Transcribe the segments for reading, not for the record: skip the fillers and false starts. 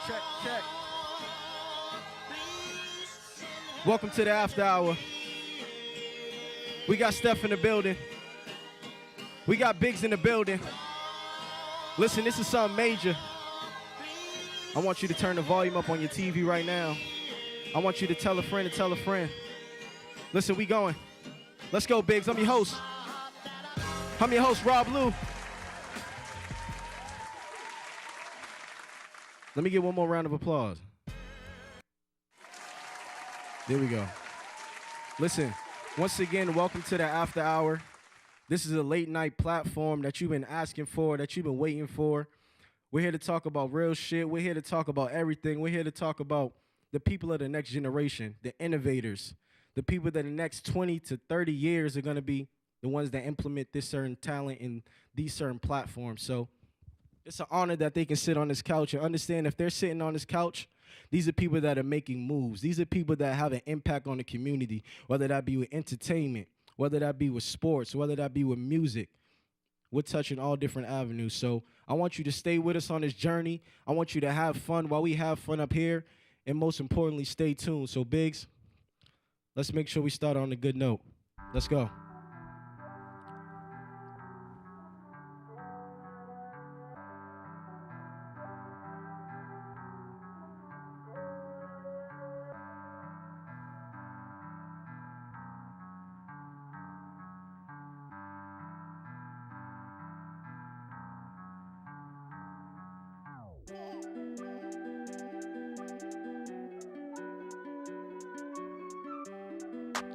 Check. Welcome to the after hour. We got Steph in the building. We got Biggz in the building. Listen, this is something major. I want you to turn the volume up on your TV right now. I want you to tell a friend to tell a friend. Listen, we going. Let's go, Biggz. I'm your host. Rob Lew. Let me get one more round of applause. There we go. Listen, once again, welcome to the After Hour. This is a late night platform that you've been asking for, that you've been waiting for. We're here to talk about real shit. We're here to talk about everything. We're here to talk about the people of the next generation, the innovators, the people that in the next 20 to 30 years are going to be the ones that implement this certain talent in these certain platforms. So it's an honor that they can sit on this couch and understand if they're sitting on this couch, these are people that are making moves. These are people that have an impact on the community, whether that be with entertainment, whether that be with sports, whether that be with music. We're touching all different avenues. So I want you to stay with us on this journey. I want you to have fun while we have fun up here. And most importantly, stay tuned. So Biggz, let's make sure we start on a good note. Let's go.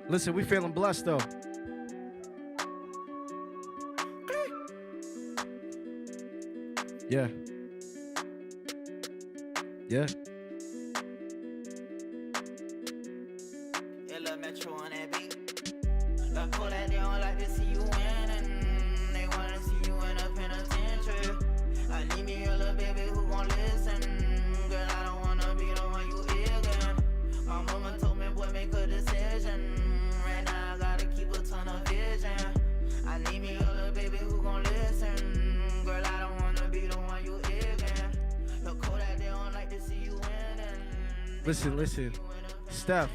Listen, we feeling blessed though. Yeah. Metro on that beat. I call that they don't like to see you winning. They wanna see you in a penitentiary. I need me a little baby who gon' listen. Girl, I don't wanna be the one you ignorant. My mama told me, boy, make a decision. Right now I gotta keep a ton of vision. I need me a little baby who gon' listen. Girl, I don't wanna be the one you ignorant. The call that they don't like to see you winning. Listen. Steph.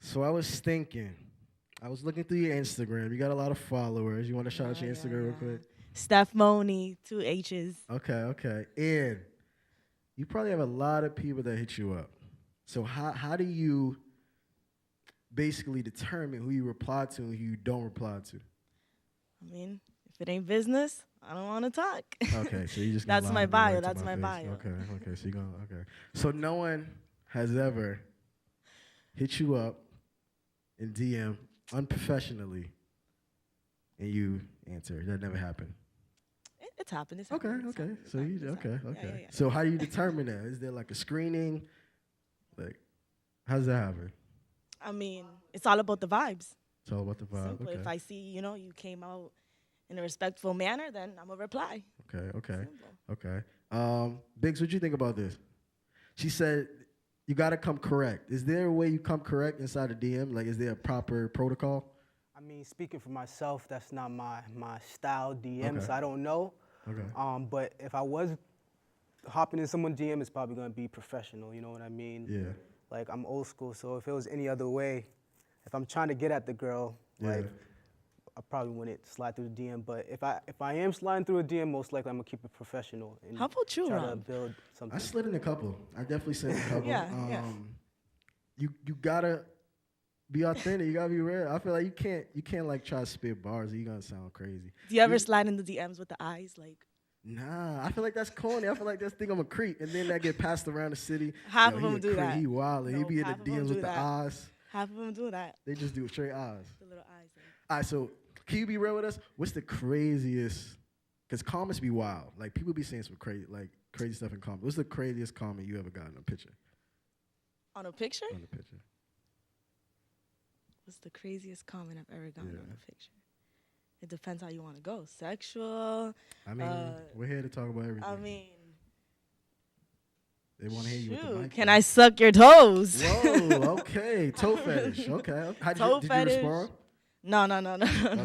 So I was thinking, I was looking through your Instagram. You got a lot of followers. You want to shout out your Instagram real quick? Steph Money, 2 H's. Okay. And you probably have a lot of people that hit you up. So how do you basically determine who you reply to and who you don't reply to? I mean, if it ain't business, I don't want to talk. Okay, so you just That's my bio. That's my bio. Okay. So you going okay. So no one has ever hit you up in DM unprofessionally, and you answer. That never happened. It's happened. Okay. So you okay. Yeah. So how do you determine that? Is there like a screening? Like, how does that happen? I mean, it's all about the vibes. It's all about the vibe. Simple. Okay. If I see, you came out in a respectful manner, then I'm gonna reply. Okay. Simple. Okay. Biggz, what you think about this? She said you gotta come correct. Is there a way you come correct inside a DM? Like, is there a proper protocol? I mean, speaking for myself, that's not my style DM, Okay. so I don't know. Okay. But if I was hopping in someone's DM, it's probably gonna be professional. You know what I mean? Yeah. Like, I'm old school, so if it was any other way, if I'm trying to get at the girl, like, I probably wouldn't slide through the DM. But if I am sliding through a DM, most likely I'm gonna keep it professional and How about you, try to Rob? build something. I slid in a couple. I definitely slid in a couple. Yeah. You gotta be authentic. You gotta be real. I feel like you can't like try to spit bars or you're gonna sound crazy. Do you ever slide in the DMs with the eyes? Like, Nah, I feel like that's corny. I feel like that's think I'm a creep, and then that get passed around the city. Half of he them a do creep, that. He wild. He No, be in the half of them DMs do with the that. eyes. half of them do that. They just do straight eyes. The little eyes. All right, so can you be real with us? What's the craziest? Because comments be wild. Like, people be saying some crazy stuff in comments. What's the craziest comment you ever got in a picture? On a picture? On the picture. What's the craziest comment I've ever gotten Yeah. on a picture? It depends how you want to go. Sexual. I mean, we're here to talk about everything. I mean, they want to hear you with the shoot, mic. can I suck your toes? Whoa, okay. Toe fetish. Okay. How did Toe did fetish. you respond? No.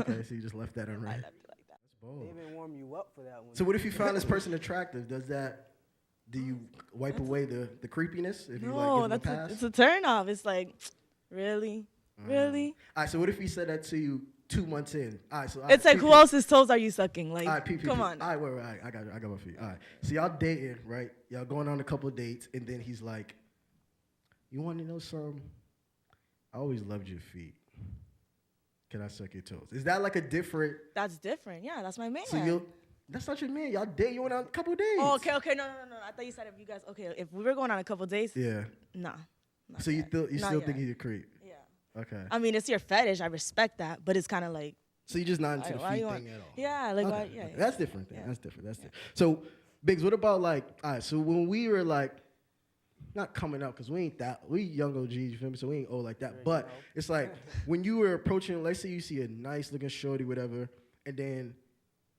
Okay, so you just left that I unread. left it like that. That's Oh. They even warm you up for that one. So what if you found this person attractive? Do you wipe away the creepiness if you like No, give them a pass? it's a turn off. It's like, really? Really? All right, so what if he said that to you 2 months in? All right, so It's like, who else's toes are you sucking? Like, All right, come on. All right, wait, I got my feet. All right, so y'all dating, right? Y'all going on a couple dates, and then he's like, "You want to know something? I always loved your feet. Can I suck your toes?" Is that like a different? That's different. Yeah, that's my man. So that's not your man. Y'all date. You went on a couple dates. Oh, okay. No. I thought you said if you guys, if we were going on a couple days, Yeah. nah. So you still Not think yet. he's a creep? Yeah. Okay. I mean, it's your fetish. I respect that, but it's kind of like, So you're just not into the why feet you want- thing at all. yeah, like, why, Okay, yeah. okay. That's different. Then. Yeah. That's different. That's different. So, Biggz, what about like, all right, so when we were like, not coming up, because we young OGs, you feel me? So we ain't old like that. But it's like, when you were approaching, let's say you see a nice looking shorty, whatever, and then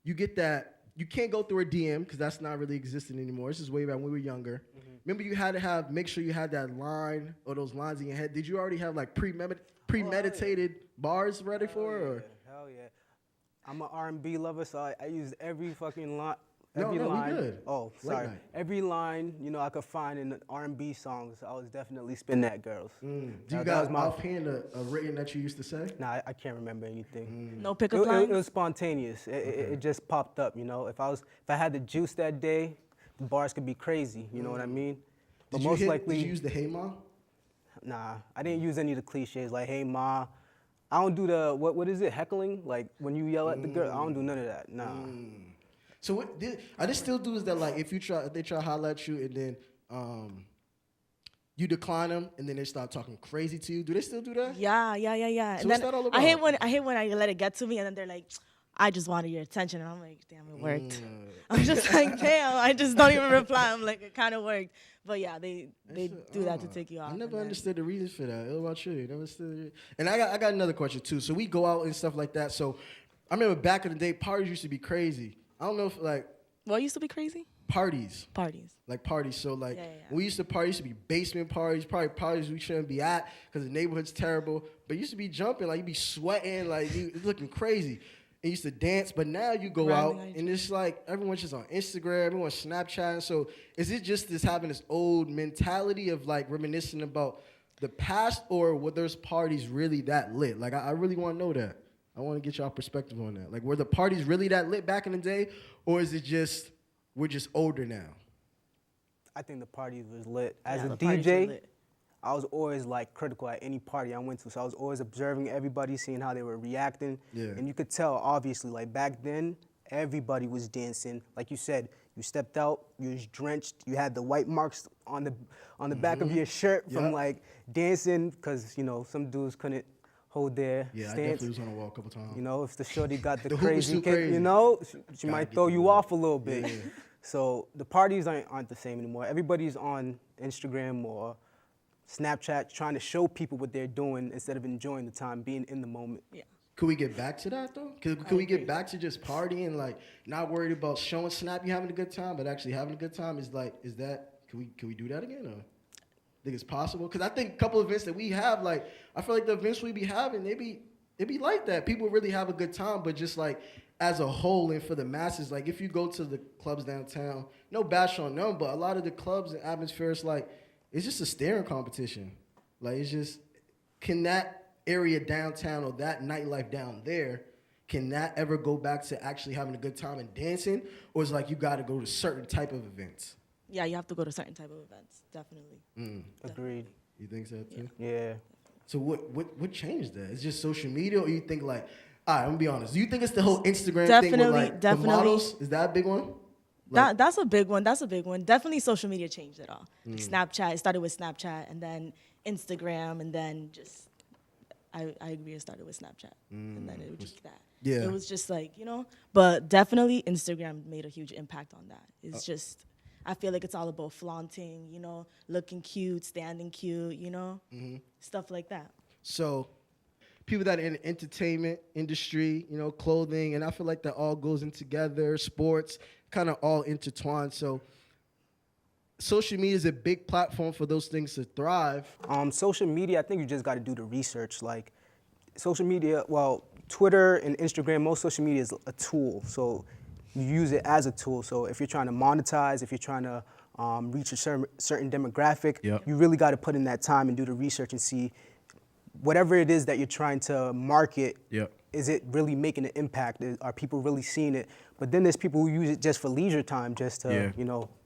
you get that, you can't go through a DM, because that's not really existing anymore. This is way back when we were younger. Remember you had to make sure you had that line or those lines in your head. Did you already have like premeditated bars ready for it? Or? Hell yeah. I'm an R&B lover, so I use every fucking line. No, Every we line. good. Oh, Late sorry. night. Every line, I could find in the R&B songs, I was definitely spin that girls. Do you That got was my- offhand a written that you used to say? Nah, I can't remember anything. no It, pickup it, lines? it was spontaneous. It just popped up, If I had the juice that day, the bars could be crazy. You know what I mean? But Did most you likely, did you use the hey mom? nah, I didn't use any of the cliches like "Hey ma." I don't do the what is it, heckling? Like when you yell at the girl, I don't do none of that. Nah. So are there still dudes that like if they try to holler at you and then you decline them and then they start talking crazy to you? Do they still do that? Yeah. So And what's then that all I hate about? when I let it get to me, and then they're like, I just wanted your attention, and I'm like, damn, it worked. I'm just like, damn, I just don't even reply. I'm like, it kind of worked. But yeah, they do that to take you off. I and never then- understood the reasons for that. What about you? You never understood it? And I got another question too. So we go out and stuff like that. So I remember back in the day, parties used to be crazy. I don't know if like What used to be crazy? parties. Parties. Like parties, so like Yeah. we used to party, used to be basement parties, probably parties we shouldn't be at because the neighborhood's terrible. But you used to be jumping, like you be sweating, like you looking crazy. And used to dance, but now you go out Grinding on and it's like everyone's just on Instagram, everyone's Snapchatting. So is it just this having this old mentality of like reminiscing about the past, or were those parties really that lit? Like I really want to know that. I want to get y'all perspective on that. Like were the parties really that lit back in the day, or is it just we're just older now? I think the parties was lit. As Yeah, a the parties were DJ, lit. I was always like critical at any party I went to. So I was always observing everybody, seeing how they were reacting. Yeah. And you could tell, obviously, like back then, everybody was dancing. Like you said, you stepped out, you was drenched, you had the white marks on the back of your shirt from Yep. like dancing, because some dudes couldn't hold their Yeah, I stance. definitely was on the wall a couple times. If the shorty got the, The hoop was crazy too kick, crazy. she Gotta might get throw the you ball. off a little bit. Yeah. So the parties aren't the same anymore. Everybody's on Instagram or Snapchat trying to show people what they're doing instead of enjoying the time, being in the moment. Yeah. Could we get back to that though? Could we get back to just partying, like not worried about showing Snap you having a good time, but actually having a good time? Is that can we do that again? Or think it's possible? Because I think a couple of events that we have, like I feel like the events we be having, it be like that. People really have a good time, but just like as a whole and for the masses, like if you go to the clubs downtown, no bash on them, but a lot of the clubs and atmospheres, like it's just a staring competition. Like it's just, can that area downtown or that nightlife down there, can that ever go back to actually having a good time and dancing? Or is it like you got to go to certain type of events? Yeah, you have to go to certain type of events, definitely. Agreed. You think so too? Yeah. So what changed that? It's just social media, or you think like, all right, I'm gonna be honest. Do you think it's the whole Instagram thing with like the models? Is that a big one? Like, That's a big one. That's a big one. Definitely social media changed it all. Mm. Like Snapchat, it started with Snapchat, and then Instagram, and then just, I agree, it started with Snapchat. And then it was just that. Mm. Yeah. It was just like, but definitely Instagram made a huge impact on that. It's just, I feel like it's all about flaunting, looking cute, standing cute, stuff like that. So people that are in the entertainment industry, clothing, and I feel like that all goes in together, sports, kind of all intertwined. So social media is a big platform for those things to thrive. Social media, I think you just got to do the research. Like, social media, well, Twitter and Instagram, most social media is a tool. So you use it as a tool. So if you're trying to monetize, if you're trying to reach a certain demographic, Yep. you really got to put in that time and do the research and see whatever it is that you're trying to market. Yep. Is it really making an impact? Are people really seeing it? But then there's people who use it just for leisure time, just to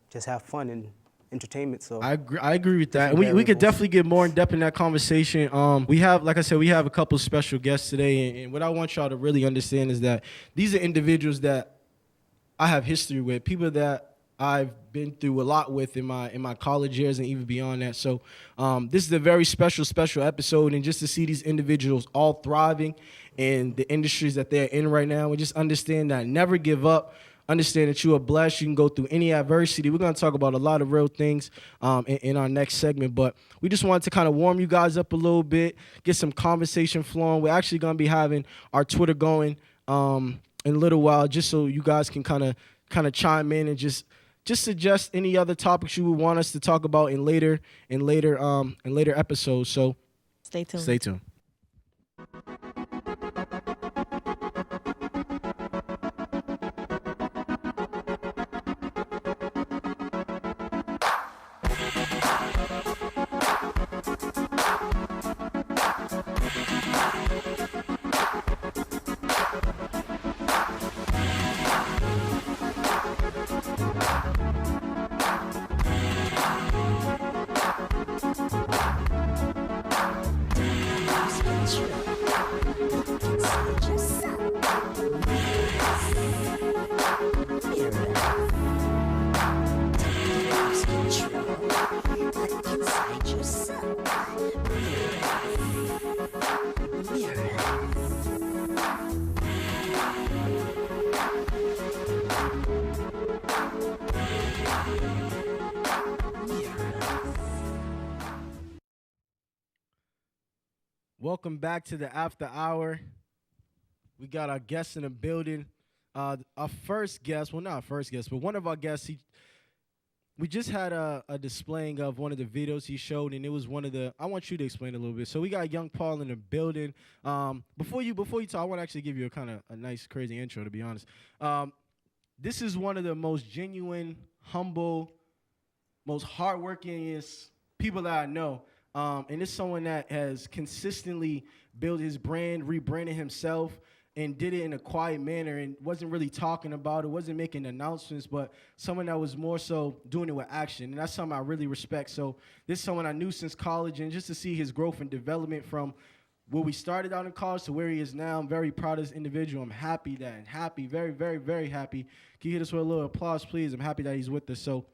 just have fun and entertainment. So I agree with that. And we could variables. definitely get more in depth in that conversation. We have, like I said, we have a couple special guests today, and what I want y'all to really understand is that these are individuals that I have history with, people that I've been through a lot with in my college years and even beyond that. So this is a very special episode, and just to see these individuals all thriving in the industries that they're in right now, and just understand that never give up. Understand that you are blessed. You can go through any adversity. We're going to talk about a lot of real things in our next segment, but we just wanted to kind of warm you guys up a little bit, get some conversation flowing. We're actually going to be having our Twitter going in a little while, just so you guys can kind of chime in and just suggest any other topics you would want us to talk about in later episodes. So Stay tuned. stay tuned. Welcome back to the After Hour. We got our guests in the building. Our first guest, well, not our first guest, but one of our guests, we just had a displaying of one of the videos he showed, and it was one of the, I want you to explain a little bit. So we got Young Pavl in the building. Before you talk, I want to actually give you a nice, crazy intro, to be honest. This is one of the most genuine, humble, most hardworkingest people that I know. And it's someone that has consistently built his brand, rebranded himself, and did it in a quiet manner and wasn't really talking about it, wasn't making announcements, but someone that was more so doing it with action. And that's something I really respect. So this is someone I knew since college, and just to see his growth and development from where we started out in college to where he is now, I'm very proud of this individual. I'm happy, very, very, very happy. Can you hit us with a little applause, please? I'm happy that he's with us. So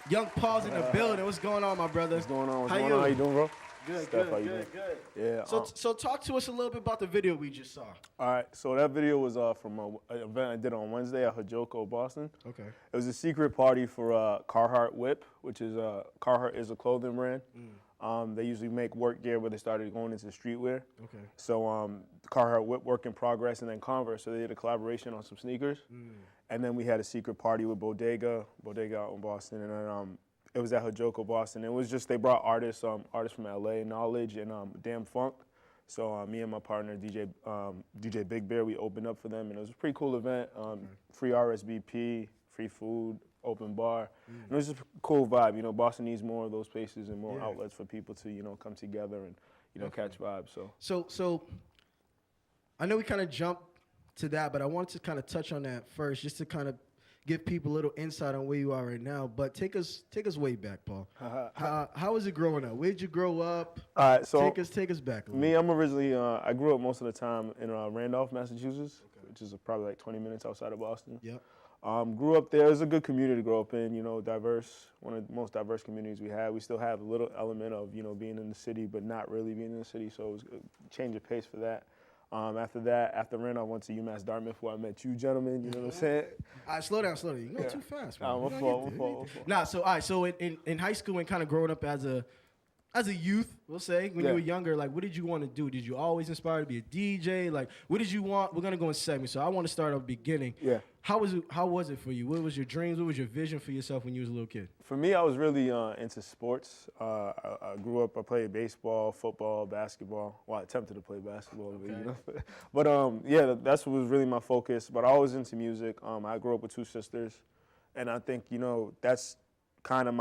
Young Pavl's in the building. What's going on, my brother? What's going on? How you doing, bro? Good, Steph, good, how you good, doing? good. Yeah. So talk to us a little bit about the video we just saw. All right. So that video was from an event I did on Wednesday at Hajoko, Boston. Okay. It was a secret party for Carhartt Whip, which is Carhartt is a clothing brand. They usually make work gear, but they started going into streetwear. Okay. So Carhartt Whip, work in progress, and then Converse. So they did a collaboration on some sneakers. And then we had a secret party with Bodega out in Boston, and then it was at Hajoko, Boston. It was just, they brought artists from LA, Knowledge and Damn Funk. So me and my partner, DJ Big Bear, we opened up for them, and it was a pretty cool event. Free RSVP, free food, open bar. And it was just a cool vibe. You know, Boston needs more of those places and more outlets for people to, you know, come together and, catch vibes. So I know we kind of jumped to that, but I wanted to kind of touch on that first, just to kind of give people a little insight on where you are right now. But take us way back, Paul. How was it growing up? Where did you grow up? All right, so take us back a little. Me, I'm originally, I grew up most of the time in Randolph, Massachusetts, which is probably like 20 minutes outside of Boston. Yep. Grew up there. It was a good community to grow up in, you know, diverse, one of the most diverse communities we had. We still have a little element of, you know, being in the city, but not really being in the city, so it was a change of pace for that. After that, after Randolph, I went to UMass Dartmouth, where I met you gentlemen, you know what I'm saying? All right, slow down. You go too fast, man. My fault. Nah, so, all right, so in high school and kind of growing up as a youth, we'll say, when you were younger, like, what did you want to do? Did you always inspire to be a DJ? Like, what did you want? We're going to go in segments, so I want to start at the beginning. Yeah. how was it for you? What was your dreams? What was your vision for yourself when you was a little kid? For me, I was really into sports. I grew up, I played baseball, football, basketball. Well, I attempted to play basketball, but, you know. But yeah, that's what was really my focus. But I was into music. I grew up with 2 sisters. And I think, you know, that's kind of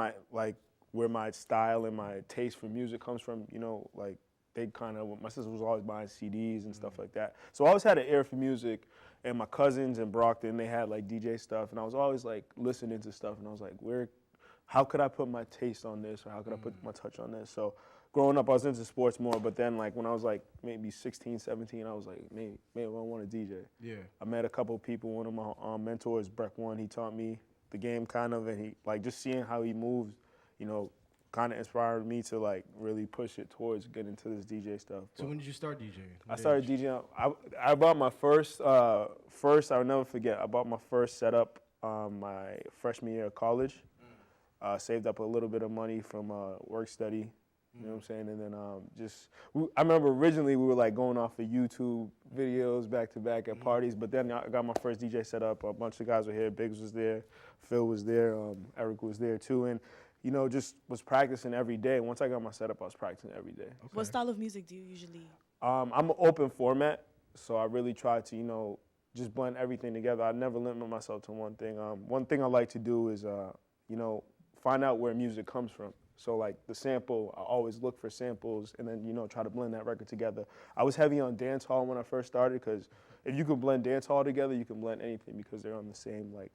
where my style and my taste for music comes from, you know, like my sister was always buying CDs and stuff like that. So I always had an ear for music, and my cousins in Brockton, they had like DJ stuff, and I was always like listening to stuff, and I was like, how could I put my taste on this, or how could I put my touch on this? So growing up, I was into sports more, but then like when I was like maybe 16, 17, I was like, maybe I want to DJ. Yeah. I met a couple of people, one of my mentors, Breck One, he taught me the game kind of, and he like just seeing how he moves, you know, kind of inspired me to like really push it towards getting into this DJ stuff. So when did you start DJing? I started DJing. I bought my first, I'll never forget, I bought my first setup my freshman year of college. Saved up a little bit of money from work study. You know what I'm saying? And then I remember originally we were like going off of YouTube videos back to back at parties, but then I got my first DJ set up. A bunch of guys were here. Biggz was there, Phil was there, Eric was there too. And, you know, just was practicing every day. Once I got my setup, I was practicing every day. Okay. What style of music do you usually? I'm an open format, so I really try to, you know, just blend everything together. I never limit myself to one thing. One thing I like to do is, you know, find out where music comes from. So like the sample, I always look for samples and then, you know, try to blend that record together. I was heavy on dance hall when I first started because if you can blend dance hall together, you can blend anything because they're on the same, like.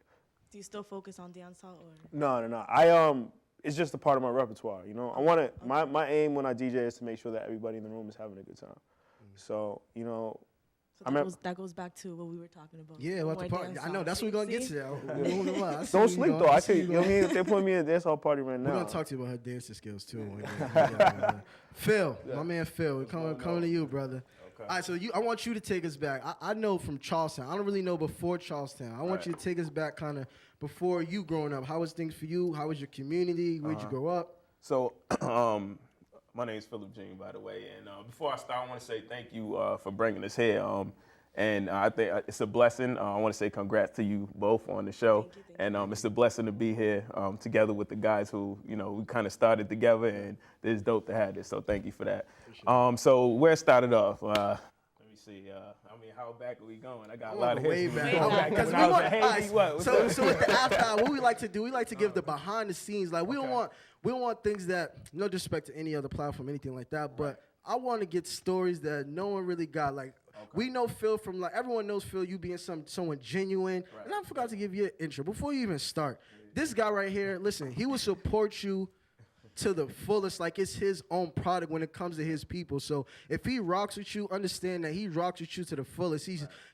Do you still focus on dance hall or? No. It's just a part of my repertoire, you know. I want to, my aim when I DJ is to make sure that everybody in the room is having a good time. So, you know. So that goes back to what we were talking about. Yeah, about the party. I know, that's what we're going to get to. Don't sleep, though. I tell you, you know what I mean? If they're putting me in a dance hall party right now. We're going to talk to you about her dancing skills, too. Phil, my man Phil, we're coming to you, brother. Okay. All right, so I want you to take us back. I know from Charlestown. I don't really know before Charlestown. I want you to take us back kind of before you growing up. How was things for you? How was your community? Where'd you grow up? So, my name is Yvng, by the way. And before I start, I want to say thank you for bringing us here. And I think it's a blessing. I want to say congrats to you both on the show. Thank you. It's a blessing to be here together with the guys who, you know, we kind of started together, and it's dope to have this. So thank you for that. So where it started off, let me see. How back are we going? I got a lot of history. So with the after hour, what we like to do, we like to give the behind the scenes. Like we don't want things that, no disrespect to any other platform, anything like that, but I want to get stories that no one really got. Like we know Phil from, like, everyone knows Phil, you being someone genuine. Right. And I forgot to give you an intro before you even start. This guy right here, listen, he will support you to the fullest, like it's his own product when it comes to his people. So if he rocks with you, understand that he rocks with you to the fullest.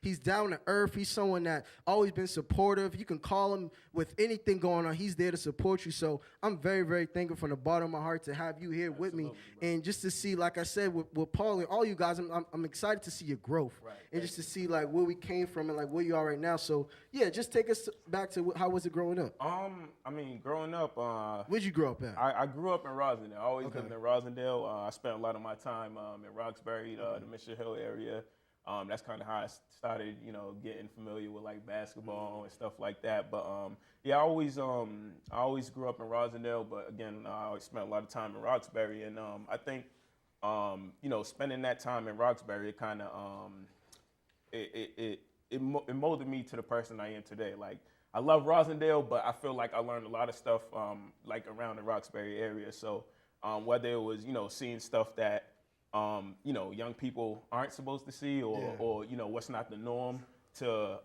He's down to earth. He's someone that always been supportive. You can call him with anything going on. He's there to support you. So I'm very, very thankful from the bottom of my heart to have you here with me. And just to see, like I said, with Paul and all you guys, I'm excited to see your growth. Right. And just to see like where we came from and like where you are right now. So yeah, just take us back to how was it growing up? Growing up, where'd you grow up at? I grew up in Rosendale. I always lived in Rosendale. I spent a lot of my time in Roxbury, the Mission Hill area. That's kind of how I started, you know, getting familiar with like basketball and stuff like that. But I always grew up in Rosendale. But again, I always spent a lot of time in Roxbury, and I think, you know, spending that time in Roxbury, it kind of it molded me to the person I am today. Like, I love Rosendale, but I feel like I learned a lot of stuff like around the Roxbury area. So whether it was, you know, seeing stuff that you know, young people aren't supposed to see, or you know, what's not the norm, to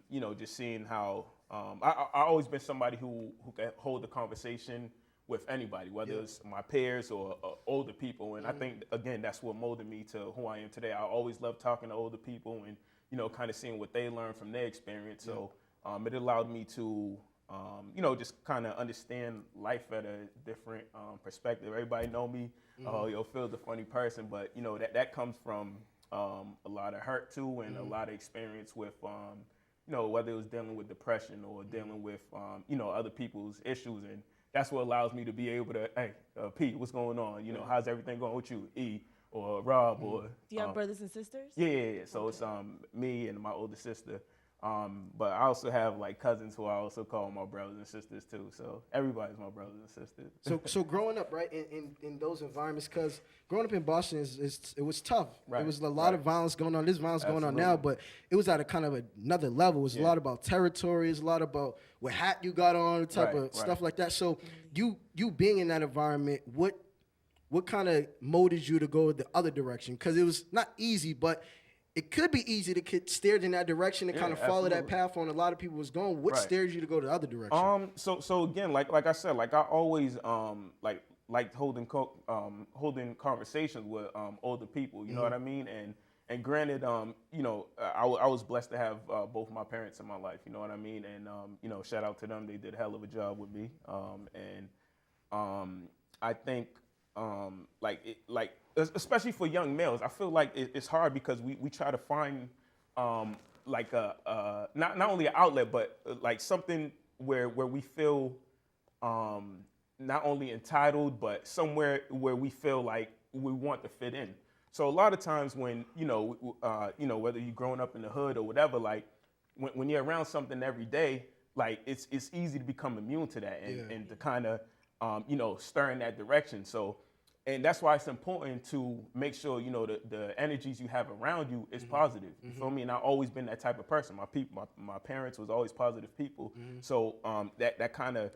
you know, just seeing how I always been somebody who can hold a conversation with anybody, whether it's my peers or older people. And I think, again, that's what molded me to who I am today. I always love talking to older people and, you know, kind of seeing what they learned from their experience. So it allowed me to, you know, just kind of understand life at a different perspective. Everybody know me, Phil's a funny person, but, you know, that comes from a lot of hurt too, and a lot of experience with, you know, whether it was dealing with depression or dealing with, you know, other people's issues. And that's what allows me to be able to, hey, Pete, what's going on? You know, how's everything going with you? E, or Rob, or... Do you have brothers and sisters? Yeah. So it's me and my older sister. But I also have like cousins who I also call my brothers and sisters too. So everybody's my brothers and sisters. So growing up, right, in those environments, because growing up in Boston it was tough. Right, It was a lot of violence going on. There's violence going on now, but it was at a kind of another level. It was a lot about territory. It's a lot about what hat you got on, type of stuff like that. So you being in that environment, what kind of motivated you to go the other direction? Because it was not easy, but it could be easy to get steered in that direction and kind of follow that path on a lot of people was going. What steered you to go the other direction? So again, like I said, like I always like holding conversations with older people. You know what I mean? And granted, you know, I was blessed to have both my parents in my life. You know what I mean? And you know, shout out to them. They did a hell of a job with me. I think especially for young males, I feel like it's hard because we try to find like not only an outlet, but like something where we feel not only entitled, but somewhere where we feel like we want to fit in. So a lot of times when you know whether you're growing up in the hood or whatever, like when you're around something every day, like it's easy to become immune to that and to kind of you know, stir in that direction. So. And that's why it's important to make sure, you know, the energies you have around you is positive. You feel me? And I've always been that type of person. My parents was always positive people. So that kind of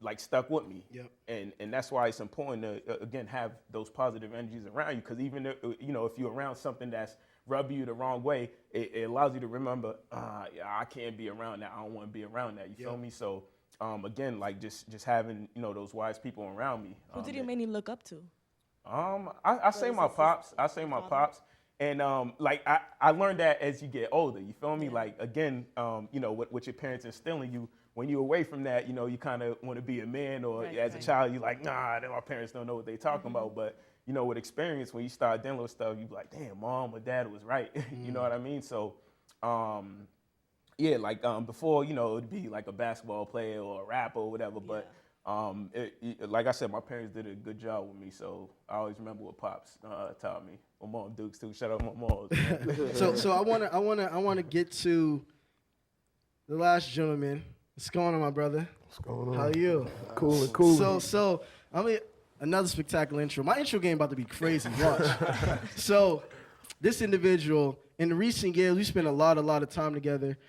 like stuck with me. Yep. And that's why it's important to, again, have those positive energies around you. Because even, you know, if you're around something that's rubbing you the wrong way, it allows you to remember, I can't be around that. I don't want to be around that. You feel me? So. Again, like just having, you know, those wise people around me. Who did you mainly look up to? I say my pops. I say my pops. And like I learned that as you get older. You feel me? Like again, you know, what your parents instill in you. When you're away from that, you know, you kind of want to be a man, or as a child, you're like, nah, my parents don't know what they're talking about. But you know, with experience, when you start dealing with stuff, you be like, damn, mom or dad was right. You know what I mean? So. Yeah, like before, you know, it'd be like a basketball player or a rapper or whatever. But like I said, my parents did a good job with me, so I always remember what pops taught me. My mom Dukes too. Shout out my mom. So I wanna get to the last gentleman. What's going on, my brother? What's going on? How are you? Cool. So I mean, another spectacular intro. My intro game about to be crazy. Watch. So this individual, in recent years, we spent a lot of time together.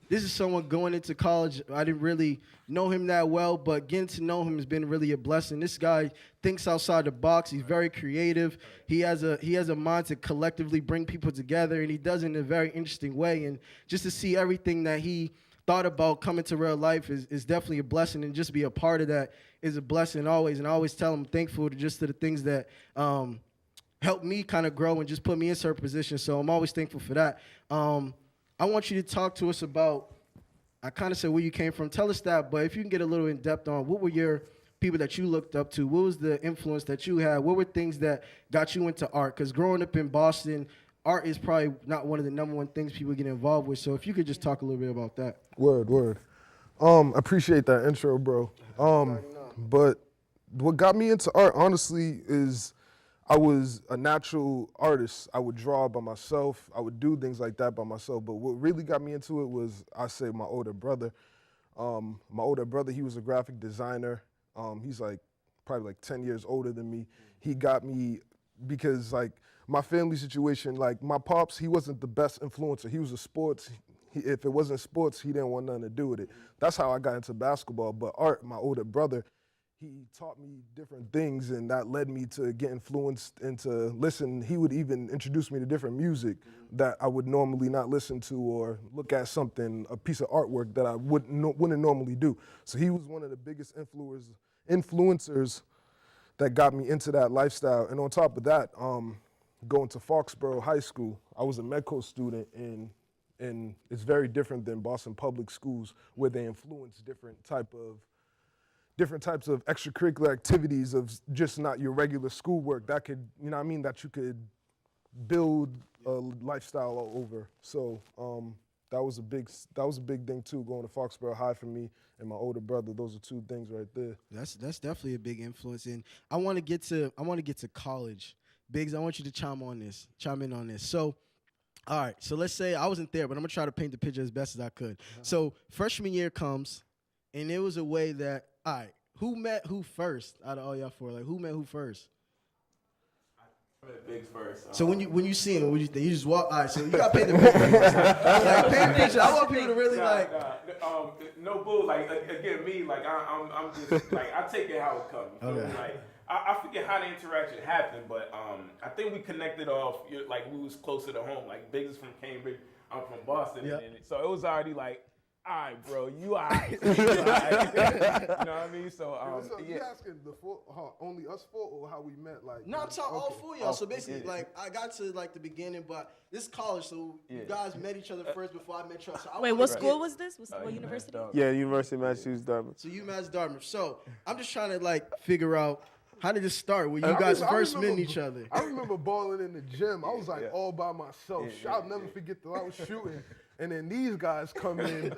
This is someone going into college. I didn't really know him that well, but getting to know him has been really a blessing. This guy thinks outside the box. He's very creative. He has a mind to collectively bring people together, and he does it in a very interesting way. And just to see everything that he thought about coming to real life is definitely a blessing, and just be a part of that is a blessing always. And I always tell him I'm thankful to the things that helped me kind of grow and just put me in certain positions. So I'm always thankful for that. I want you to talk to us about, I kind of said where you came from. Tell us that, but if you can get a little in depth on what were your people that you looked up to? What was the influence that you had? What were things that got you into art? Because growing up in Boston, art is probably not one of the number one things people get involved with. So if you could just talk a little bit about that. Word. Appreciate that intro, bro. But what got me into art, honestly, is I was a natural artist. I would draw by myself. I would do things like that by myself. But what really got me into it was, I say, my older brother. He was a graphic designer. He's like probably like 10 years older than me. He got me because like my family situation, like my pops, he wasn't the best influencer. He was a sports. If it wasn't sports, he didn't want nothing to do with it. That's how I got into basketball. But art, my older brother, he taught me different things, and that led me to get influenced into listen. He would even introduce me to different music that I would normally not listen to, or look at a piece of artwork that I wouldn't normally do. So he was one of the biggest influencers that got me into that lifestyle. And on top of that, going to Foxborough High School, I was a Medco student, and it's very different than Boston public schools, where they influence different types of extracurricular activities of just not your regular schoolwork that could, you know what I mean, that you could build a lifestyle over. So that was a big thing too, going to Foxborough High for me and my older brother. Those are two things right there. That's definitely a big influence. And I want to get to college. Biggz, I want you to chime in on this. So All right, so let's say I wasn't there, but I'm gonna try to paint the picture as best as I could. So freshman year comes, and it was a way that, all right, who met who first out of all y'all four? Like, who met who first? I met Biggz first. So when you see him, what do you think? You just walk. All right, so you got to paint the picture. Like, paint the picture. I want people to really like. No bull. Like again, me. Like I'm just like I take it how it comes. Okay. Like I forget how the interaction happened, but I think we connected off. Like we was closer to home. Like Biggz is from Cambridge. I'm from Boston, Yep. and so it was already like, all right, bro, you all right. You know what I mean? So So you asking only us four, or how we met? Like, No, I'm talking all four of y'all. So basically, like, I got to like the beginning, but this is college, so you guys met each other first before I met y'all. So I Wait, wanna what get- school was this? What university? Yeah, University of Massachusetts, Dartmouth. So UMass Dartmouth. So I'm just trying to like figure out how did this start? Where you I guys remember- first I met remember- each other? I remember balling in the gym. I was like all by myself. I'll never forget that I was shooting. And then these guys come in,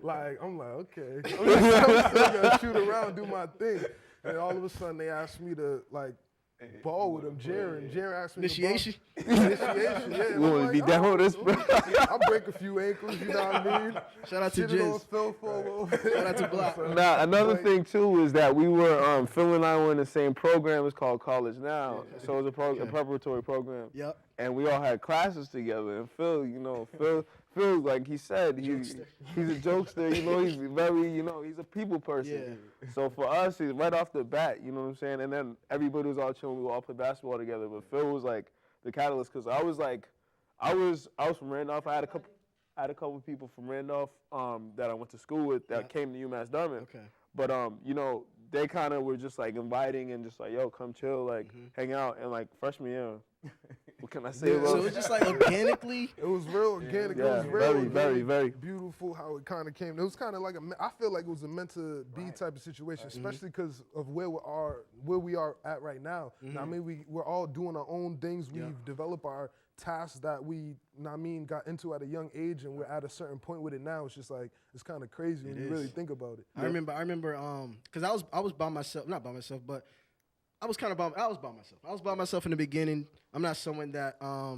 like, I'm like, okay. I'm still gonna shoot around, do my thing. And all of a sudden they asked me to like ball with them. Jaren asked me Initiation? to ball. Initiation, yeah. You want to be down with us, bro? I'll break a few ankles, you know what I mean? Shout out to Shit it on Jizz. Phil for a little bit. Shout out to Block. Now, another thing, too, is that we were, Phil and I were in the same program. It's called College Now. So it was a preparatory program. Yep. And we all had classes together. And Phil, Phil, like he said, he's a jokester. He's very, he's a people person. Yeah. So for us, he's right off the bat, you know what I'm saying? And then everybody was all chilling. We all played basketball together. But Phil was like the catalyst because I was from Randolph. I had a couple of people from Randolph that I went to school with that came to UMass Dartmouth. Okay. But they kind of were just like inviting and just like, yo, come chill, like hang out. And like freshman year, what can I say about So it was just like organically. It was real organic. Yeah, it was real very, very, very beautiful how it kind of came. It was kind of like I feel like it was a meant to be type of situation, especially because of where we are at right now. I mean, we're all doing our own things. We've developed our tasks that we, got into at a young age, and we're at a certain point with it now. It's just like it's kind of crazy when you really think about it. I remember, because I was by myself, not by myself, but I was kind of I was by myself. I was by myself in the beginning. I'm not someone that I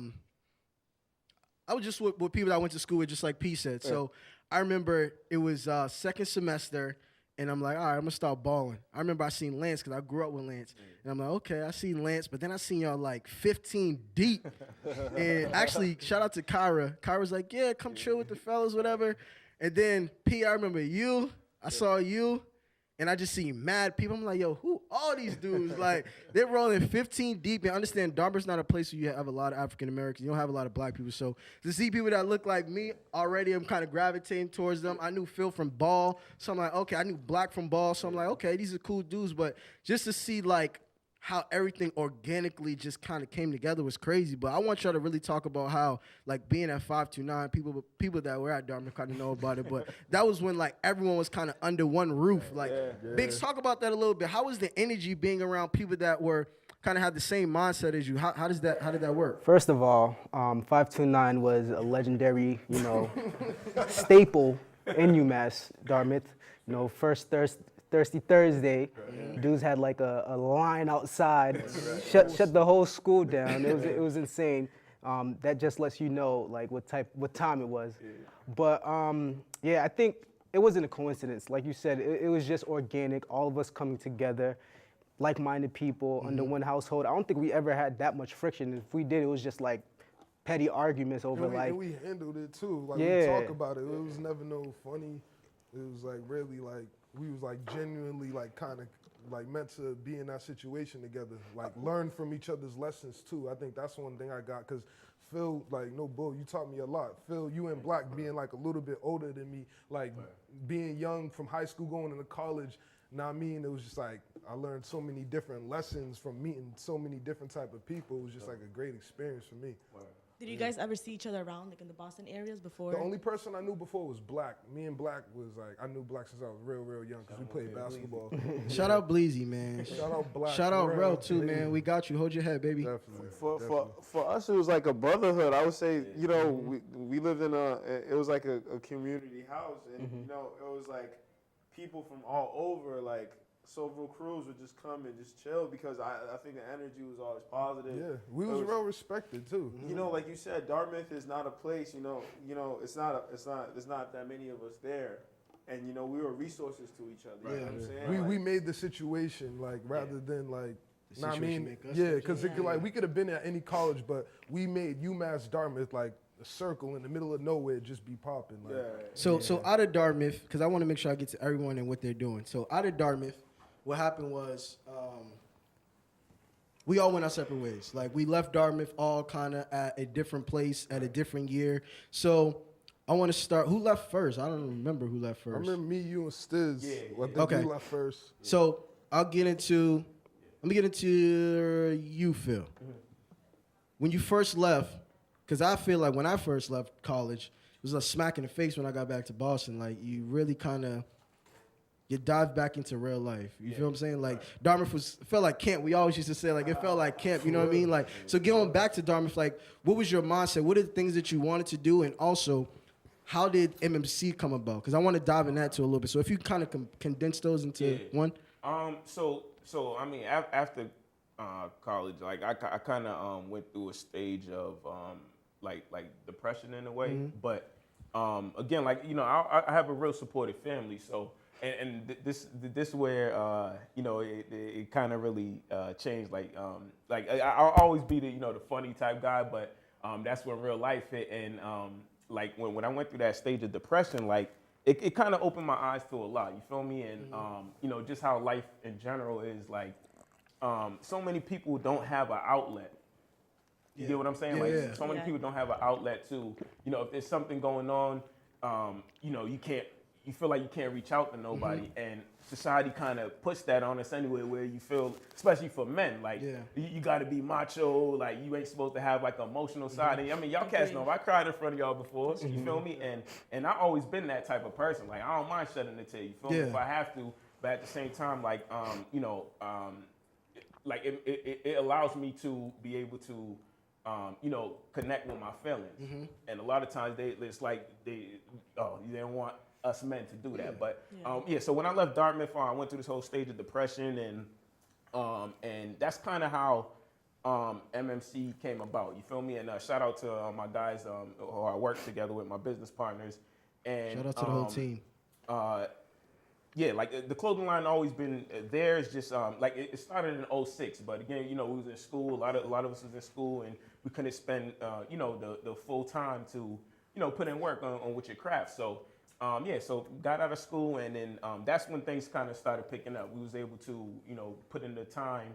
was just with people that I went to school with, just like P said. So I remember it was second semester, and I'm like, all right, I'm gonna start balling. I remember I seen Lance because I grew up with Lance, and I'm like, okay, I seen Lance, but then I seen y'all like 15 deep, and actually, shout out to Kyra. Kyra's like, yeah, come chill with the fellas, whatever. And then P, I remember you. I saw you. And I just see mad people. I'm like, yo, who all these dudes? Like, they're rolling 15 deep. And understand, Dartmouth's not a place where you have a lot of African Americans. You don't have a lot of black people. So to see people that look like me already, I'm kind of gravitating towards them. I knew Phil from Ball. So I'm like, okay, I knew Black from Ball. So I'm like, okay, these are cool dudes. But just to see, like, how everything organically just kind of came together was crazy. But I want y'all to really talk about how, like, being at 529, people that were at Dartmouth kind of know about it. But that was when, like, everyone was kind of under one roof. Like, Biggz, talk about that a little bit. How was the energy being around people that were kind of had the same mindset as you? How did that work? First of all, 529 was a legendary, staple in UMass Dartmouth. First Thirsty Thursday, dudes had like a line outside, shut the whole school down. It was insane. That just lets you know like what time it was. But I think it wasn't a coincidence. Like you said, it was just organic. All of us coming together, like-minded people under one household. I don't think we ever had that much friction. If we did, it was just like petty arguments over And we handled it too. Like we talk about it. It was never no funny. It was like really like. We was like genuinely like kind of like meant to be in that situation together, like learn from each other's lessons too. I think that's one thing I got because Phil, like no bull, you taught me a lot. Phil, you and Black being like a little bit older than me, like being young from high school going into college. Now I mean, it was just like I learned so many different lessons from meeting so many different type of people. It was just like a great experience for me. Did you guys ever see each other around, like in the Boston areas before? The only person I knew before was Black. Me and Black was like, I knew Black since I was real young because we played basketball. Shout out Bleezy, man. Shout out Black. Shout out Rel too, man. We got you. Hold your head, baby. Definitely. For us, it was like a brotherhood. I would say, we lived in it was like a community house, and it was like people from all over, like several crews would just come and just chill because I think the energy was always positive. Yeah, we was well respected too. You know, like you said, Dartmouth is not a place. You know, it's not. There's not that many of us there, and you know, we were resources to each other. You know what I'm saying? We made the situation like rather than like. The situation make us yeah, because like we could have been at any college, but we made UMass Dartmouth like a circle in the middle of nowhere, just be popping. Like. So out of Dartmouth, because I want to make sure I get to everyone and what they're doing. So out of Dartmouth, what happened was we all went our separate ways. Like we left Dartmouth all kind of at a different place at a different year. So I want to start. Who left first? I don't remember who left first. I remember me, you, and Stiz. I think Okay. we left first. So Let me get into you, Phil. When you first left, because I feel like when I first left college, it was a smack in the face when I got back to Boston. Like, you really kind of, you dive back into real life. You feel what I'm saying? Like, Dartmouth felt like camp. We always used to say, like, it felt like camp. You know what I mean? Like, so going back to Dartmouth, like, what was your mindset? What are the things that you wanted to do? And also, how did MMC come about? Because I want to dive in that too a little bit. So if you kind of condense those into one. So I mean, after college, like I kind of went through a stage of like depression in a way. But again, like you know, I have a real supportive family. So and this where you know it kind of really changed. Like I'll always be the the funny type guy, but that's when real life hit. And like when I went through that stage of depression, like. It kind of opened my eyes to a lot, you feel me? And, you know, just how life in general is like, so many people don't have an outlet. You get what I'm saying? So many people don't have an outlet to, you know, if there's something going on, you know, you feel like you can't reach out to nobody. And society kind of puts that on us anyway, where you feel, especially for men, like you got to be macho, like you ain't supposed to have like an emotional side. And I mean, y'all cats know I cried in front of y'all before, you feel me? And I always been that type of person. Like I don't mind shedding a tear, you feel me? If I have to, but at the same time, like you know, like it allows me to be able to. You know, connect with my feelings, and a lot of times it's like you didn't want us men to do that, but so when I left Dartmouth, I went through this whole stage of depression, and that's kind of how MMC came about. You feel me? And shout out to my guys who I work together with, my business partners, and shout out to the whole team. Yeah, like the clothing line always been there. It's just like it started in 06, but again, you know, we was in school. A lot of us was in school, and we couldn't spend you know the full time to put in work on with your craft. So so got out of school, and then that's when things kind of started picking up. We was able to put in the time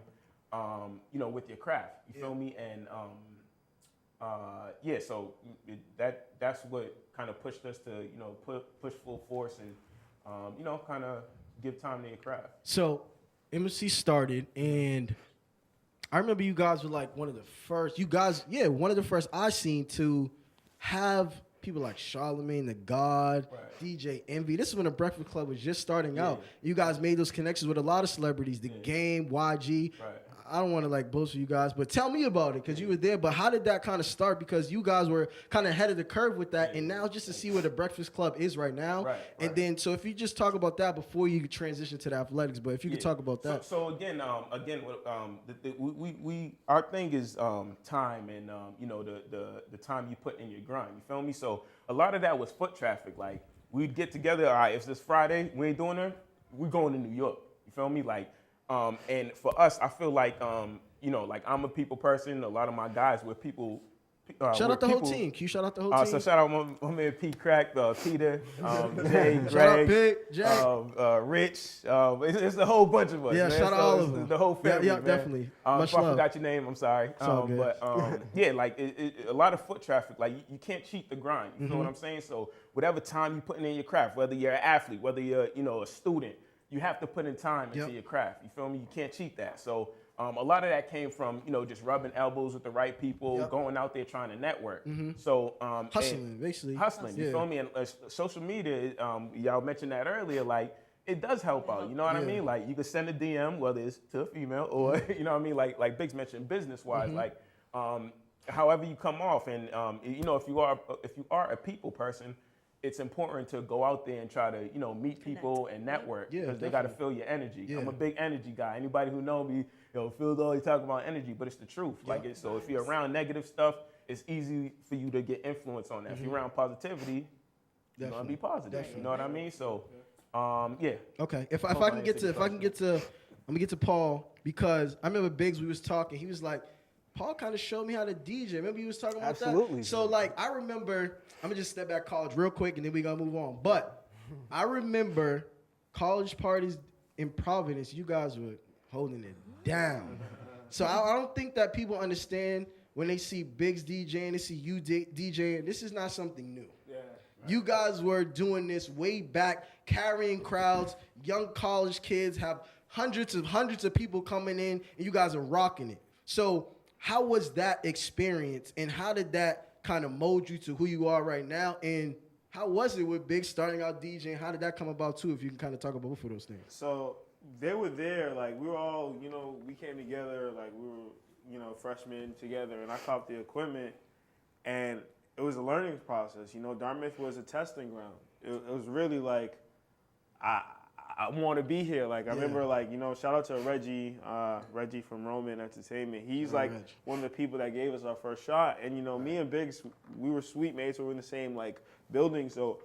with your craft. You feel me? And so that's what kind of pushed us to push full force and. Kind of give time to your craft. So, MMC started, and I remember you guys were like one of the first. One of the first I seen to have people like Charlemagne the God, DJ Envy. This is when the Breakfast Club was just starting out. You guys made those connections with a lot of celebrities. The Game, YG. I don't want to like boast of you guys, but tell me about it because you were there. But how did that kind of start? Because you guys were kind of ahead of the curve with that, and now just to see where the Breakfast Club is right now, and then so if you just talk about that before you transition to the athletics, but if you could talk about that. So again, we our thing is time and the time you put in your grind. You feel me? So a lot of that was foot traffic. Like we'd get together. All right, if it's Friday, we ain't doing it. We're going to New York. You feel me? Like. And for us, I feel like, like I'm a people person. A lot of my guys were people. Shout out the whole team. Can you shout out the whole team? So shout out my man P. Crack, Peter, Jay, Greg, shout out Big, Jay. Rich. It's a whole bunch of us. Yeah, man. shout out all of them. The whole family. Yeah, man. definitely. If I forgot your name, I'm sorry. It's all good. But like a lot of foot traffic. Like you can't cheat the grind. You know what I'm saying? So whatever time you putting in your craft, whether you're an athlete, whether you're a student. You have to put in time into your craft. You feel me? You can't cheat that. So a lot of that came from, just rubbing elbows with the right people, going out there trying to network. So hustling, basically. Hustling, you feel me? And social media, y'all mentioned that earlier, like it does help out. You know what I mean? Like you can send a DM, whether it's to a female or, you know what I mean? Like Biggz mentioned business-wise, like however you come off. And, if you are a people person, it's important to go out there and try to, you know, meet people and network Yeah, because they got to feel your energy. Yeah. I'm a big energy guy. Anybody who know me, you know, feels always talking about energy, but it's the truth. Like, so if you're around negative stuff, it's easy for you to get influence on that. If you're around positivity, you're gonna be positive. You know what I mean? So, yeah. Okay. If I can get to I'm gonna get to Paul because I remember Biggz, we was talking. He was like, Paul kind of showed me how to DJ. Remember he was talking about Absolutely. that? So like I remember, I'm gonna just step back college real quick and then we gonna move on. But I remember college parties in Providence, you guys were holding it down. So I don't think that people understand when they see Biggz DJing, they see you DJing. This is not something new. You guys were doing this way back, carrying crowds. Young college kids have hundreds of people coming in, and you guys are rocking it. So how was that experience, and how did that kind of mold you to who you are right now? And how was it with Biggz starting out DJing? How did that come about too, if you can kind of talk about both of those things? So they were there, like we were all, you know, we came together, like we were, you know, freshmen together, and I copped the equipment, and it was a learning process. You know, Dartmouth was a testing ground. It was really like, I want to be here. Like I remember, like, you know, shout out to Reggie from Roman Entertainment. He's like one of the people that gave us our first shot. And you know, me and Biggz, we were suite mates. We were in the same like building, so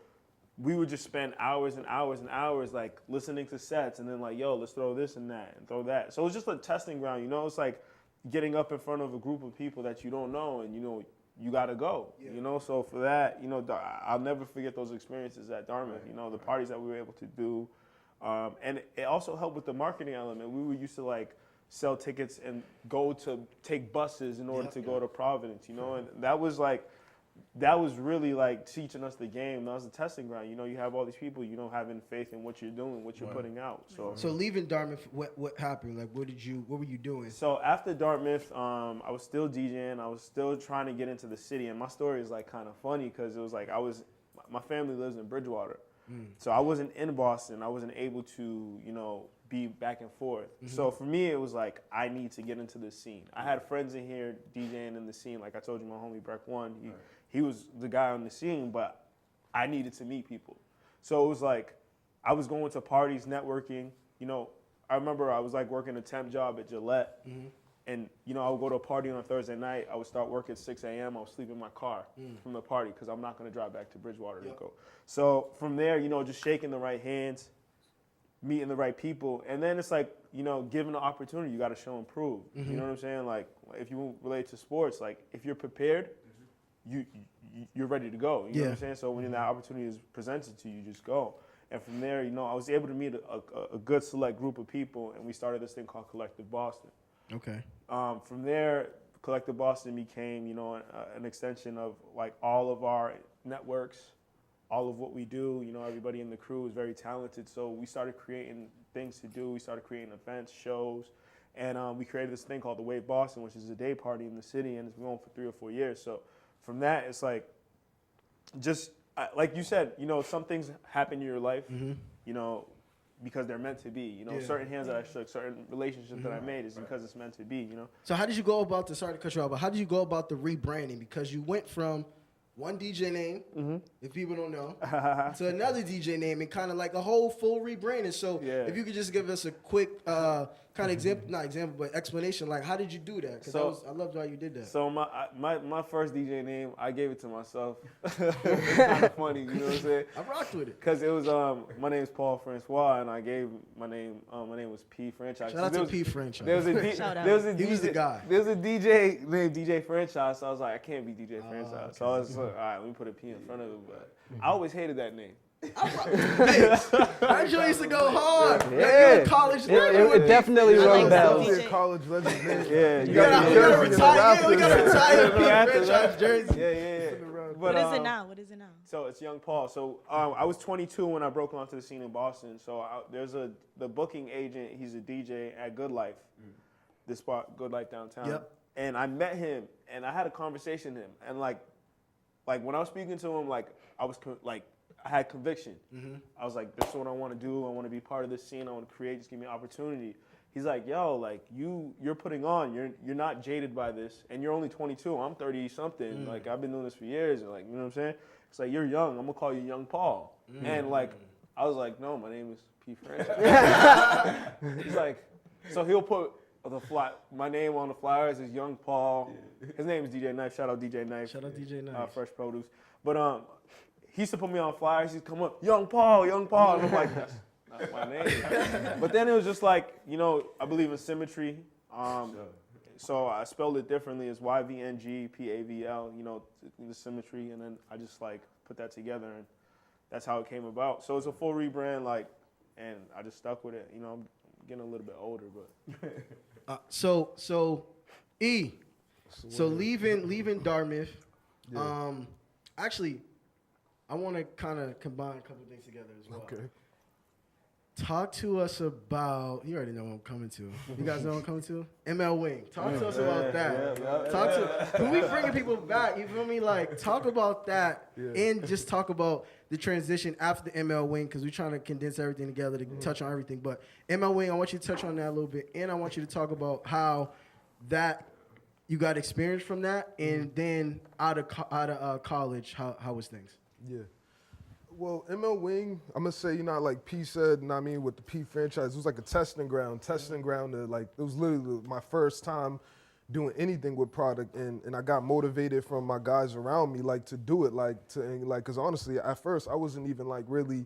we would just spend hours and hours and hours like listening to sets, and then like, yo, let's throw this and that and throw that. So it was just a testing ground. You know, it's like getting up in front of a group of people that you don't know, and you know, you got to go, you know? So for that, you know, I'll never forget those experiences at Dartmouth, you know, the parties that we were able to do. And it also helped with the marketing element. We were used to like sell tickets and go to take buses in order to go to Providence, you know? And that was really like teaching us the game. That was a testing ground. You know, you have all these people, you know, having faith in what you're doing, what you're putting out. So leaving Dartmouth, what happened? Like, what were you doing? So after Dartmouth, I was still DJing. I was still trying to get into the city. And my story is like kind of funny because it was like my family lives in Bridgewater. So I wasn't in Boston. I wasn't able to, you know, be back and forth. So for me, it was like, I need to get into this scene. I had friends in here DJing in the scene. Like I told you, my homie Breck One, he was the guy on the scene, but I needed to meet people. So it was like, I was going to parties, networking. You know, I remember I was like working a temp job at Gillette. And, you know, I would go to a party on a Thursday night. I would start work at 6 a.m. I would sleep in my car from the party because I'm not going to drive back to Bridgewater to go. So from there, you know, just shaking the right hands, meeting the right people. And then it's like, you know, given the opportunity, you got to show and prove. You know what I'm saying? Like, if you relate to sports, like, if you're prepared, you're ready to go. You know what I'm saying? So when that opportunity is presented to you, just go. And from there, you know, I was able to meet a good select group of people, and we started this thing called Collective Boston. Okay. From there, Collective Boston became, you know, an extension of like all of our networks, all of what we do. You know, everybody in the crew is very talented, so we started creating things to do. We started creating events, shows, and we created this thing called the Wave Boston, which is a day party in the city, and it's been going for 3 or 4 years. So from that, it's like, just like you said, you know, some things happen in your life, you know, because they're meant to be. You know, certain hands that I shook, certain relationships that I made is because it's meant to be, you know. So how did you go about sorry to cut you off, but how did you go about the rebranding? Because you went from one DJ name, if people don't know, to another DJ name, and kind of like a whole full rebranding. So if you could just give us a quick kind of explanation, like how did you do that? Because I loved how you did that. So my first DJ name, I gave it to myself. It's kind of funny, you know what I'm saying? I rocked with it. Because it was, my name's Paul Francois, and I gave my name was P Franchise. Shout out to P Franchise. There was He was the guy. There was a DJ named DJ Franchise, so I was like, I can't be DJ Franchise. Okay. So I was like, all right, let me put a P in front of it. But I always hated that name. That joint used to go hard. Yeah. You in college. It definitely rung bells. DJ. College legend. Yeah, You gotta retire. We gotta retire P Franchise jersey. Yeah. What is it now? What is it now? So it's Young Paul. So I was 22 when I broke onto the scene in Boston. So there's the booking agent. He's a DJ at Good Life, this spot, Good Life downtown. Yep. And I met him, and I had a conversation with him. And like when I was speaking to him, like I was I had conviction. I was like, this is what I want to do. I want to be part of this scene. I want to create. Just give me an opportunity. He's like, yo, like you're putting on. You're not jaded by this, and you're only 22. I'm 30 something. Like I've been doing this for years, and like you know what I'm saying. It's like, you're young. I'm gonna call you Young Paul. And like, I was like, no, my name is P. Franchise. He's like, so he'll put my name on the flyers is Young Paul. His name is DJ Knife. Shout out DJ Knife. Shout out DJ Knife. Fresh Produce. But he used to put me on flyers. He'd come up, Young Paul, Young Paul. And I'm like, that's not my name. But then it was just like, you know, I believe in symmetry. So I spelled it differently as Yvng Pavl, you know, the symmetry. And then I just like put that together, and that's how it came about. So it's a full rebrand, like, and I just stuck with it. You know, I'm getting a little bit older, but. So leaving Dartmouth. Yeah. Actually, I want to kind of combine a couple things together as well. Okay. Talk to us about, you already know what I'm coming to. You guys know what I'm coming to? Yvng. Talk to us about that. When we bringing people back, you feel me? Like, talk about that and just talk about the transition after the Yvng, because we're trying to condense everything together to touch on everything. But Yvng, I want you to touch on that a little bit, and I want you to talk about how that you got experience from that, and then out of college, how was things? Yeah. Well, Yvng, I'm gonna say, you know, like P said, you know what I mean, with the P franchise, it was like a testing ground to like, it was literally my first time doing anything with product, and I got motivated from my guys around me, like, to do it, because honestly, at first, I wasn't even like really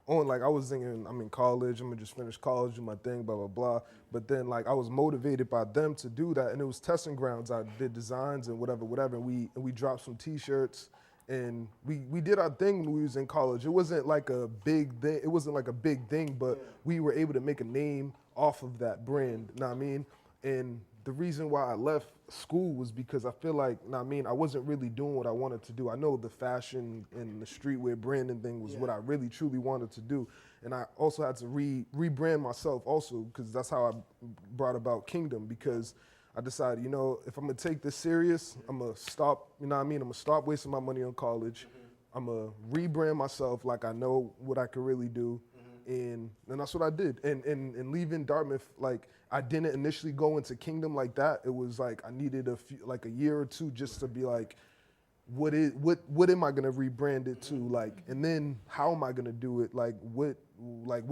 on, like, I was thinking, I'm in college, I'm gonna just finish college, do my thing, blah, blah, blah. But then, like, I was motivated by them to do that, and it was testing grounds. I did designs and whatever, and we dropped some T-shirts, and we did our thing when we was in college. It wasn't like a big thing, but we were able to make a name off of that brand, you know what I mean? And the reason why I left school was because I feel like, you know what I mean, I wasn't really doing what I wanted to do. I know the fashion and the streetwear branding thing was what I really truly wanted to do. And I also had to rebrand myself also, because that's how I brought about Kingdom, because I decided, you know, if I'm gonna take this serious, I'm gonna stop, you know what I mean? I'm gonna stop wasting my money on college. I'm gonna rebrand myself like I know what I could really do. And that's what I did. And leaving Dartmouth, like, I didn't initially go into Kingdom like that. It was like I needed a year or two just to be like, what am I gonna rebrand it to? Like, and then how am I gonna do it? Like what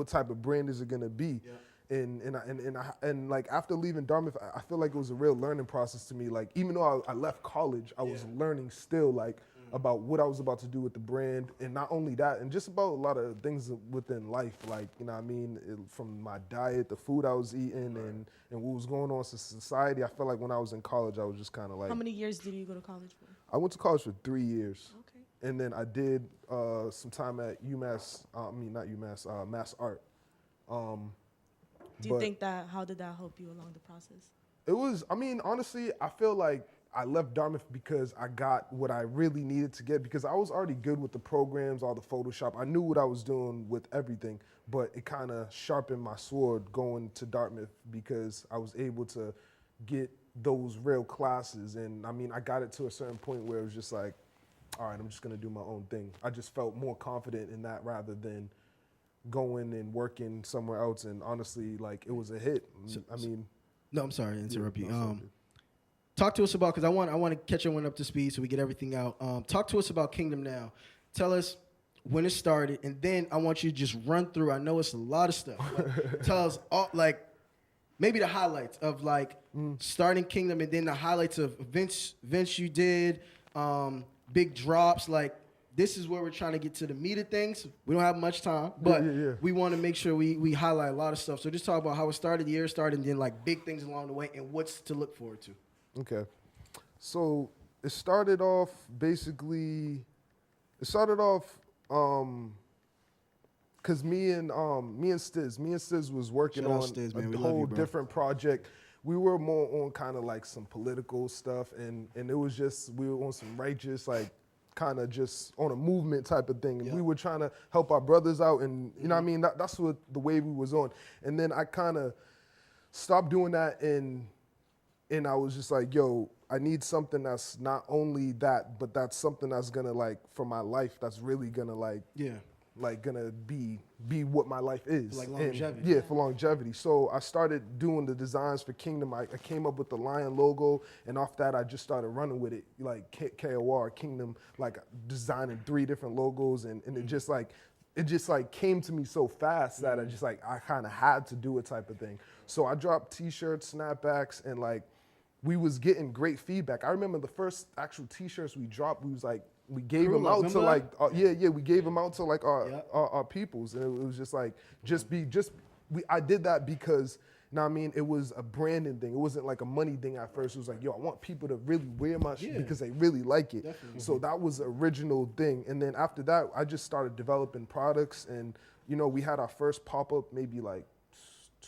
type of brand is it gonna be? Yeah. And like after leaving Dartmouth, I feel like it was a real learning process to me. Like, even though I left college, I was learning still, like, about what I was about to do with the brand, and not only that, and just about a lot of things within life, like, you know what I mean, from my diet, the food I was eating, and what was going on in society. I felt like when I was in college, I was just kind of like. How many years did you go to college for? I went to college for 3 years. Okay. And then I did some time at Mass Art. Do you think how did that help you along the process? It was, I mean, honestly, I feel like I left Dartmouth because I got what I really needed to get, because I was already good with the programs, all the Photoshop. I knew what I was doing with everything, but it kind of sharpened my sword going to Dartmouth, because I was able to get those real classes. And I mean, I got it to a certain point where it was just like, all right, I'm just gonna do my own thing. I just felt more confident in that rather than going and working somewhere else. And honestly, like, it was a hit. No, I'm sorry to interrupt you. Talk to us about, because I want to catch everyone up to speed so we get everything out. Talk to us about Kingdom now. Tell us when it started, and then I want you to just run through. I know it's a lot of stuff. Tell us all, like, maybe the highlights of, like, starting Kingdom, and then the highlights of events you did, big drops. Like, this is where we're trying to get to the meat of things. We don't have much time, but we want to make sure we highlight a lot of stuff. So just talk about how it started, the year started, and then, like, big things along the way, and what's to look forward to. Okay. So it started off because me and Stiz was working Shout out on Stiz, man. a We love whole you, bro. different project. We were more on kind of like some political stuff, and it was just, we were on some righteous, like, kind of just on a movement type of thing. And we were trying to help our brothers out, and you know what I mean? That's what the wave we was on. And then I kind of stopped doing that, and I was just like, yo, I need something that's not only that, but that's something that's gonna, like, for my life, that's really gonna, like, like gonna be what my life is. Like And, longevity. yeah, for longevity. So I started doing the designs for Kingdom. I came up with the lion logo, and off that I just started running with it, like KOR, Kingdom, like designing 3 different logos, and it just like came to me so fast that I kind of had to do it type of thing. So I dropped t-shirts, snapbacks, and like we was getting great feedback. I remember the first actual t-shirts we dropped, we gave Crew them Love, out to remember like we gave them out to like our peoples, and it was just like I did that because, you know what I mean, it was a branding thing. It wasn't like a money thing at first. It was like, yo, I want people to really wear my shit because they really like it. Definitely. So that was the original thing. And then after that, I just started developing products, and you know, we had our first pop-up maybe like